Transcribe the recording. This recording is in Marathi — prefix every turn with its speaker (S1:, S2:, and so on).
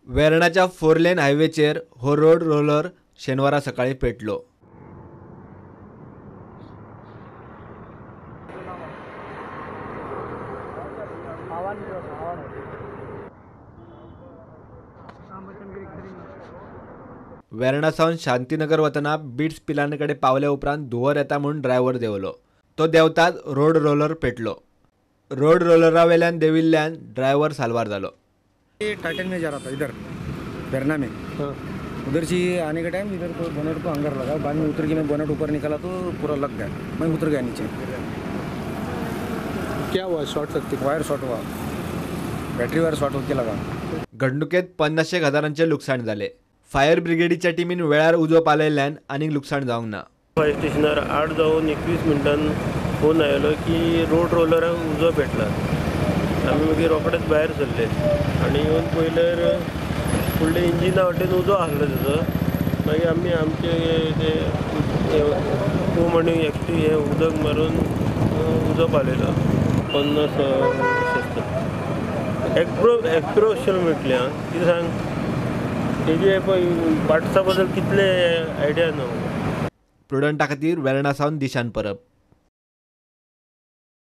S1: वेर्णाच्या 4 लेन हायवेचेर हो रोड रोलर शेनवारा सकाळी पेटलो। वेर्णा सावन शांतीनगर वतना बिट्स पिलानी पावले उपरांत धुंवर येता म्हूण ड्रायव्हर देंवलो। तो देंवताच रोड रोलर पेटलो। रोड रोलरा वेल्यान देंविल्ल्यान ड्रायव्हर साल्वार जालो।
S2: टाइटन में जा रहा था इधर वेर्ना में। उधर से आने के टाइम इधर तो बोनट को अंदर लगा, बाद में उतर के मैं बोनट ऊपर निकाला तो पूरा लग गया, मैं उतर गया नीचे।
S3: क्या हुआ? शॉर्ट सर्किट,
S2: वायर शॉर्ट हुआ, बॅटरी वायर शॉर्ट होके लगा।
S1: घडणुकेत 50,000 हजारांचे लुकसाण जाले। फायर ब्रिगेडीच्या टीमीन वेळार उजो पालयल्ल्यान आनीक लुकसाण जावंक ना।
S4: फायर स्टेशनार 8:21 फोन आयलो की रोड रोलराक उजो पेटला। आमी मागीर रोखडेच भायर सरले आनी येवन पयल्यार फुडले इंजिना वाटेन उजो आसलो तेजो। मागीर आमी आमचे ते खूब आनी एकटी हे उदक मारून उजो पालयलो। 50 एक्सप्रोशन म्हटलें आं कितें सांग तेजे पार्ट्सा बद्दल कितले आयडिया न्हू।
S1: प्रुडंटा खातीर वेर्णा सावन दिशान परब।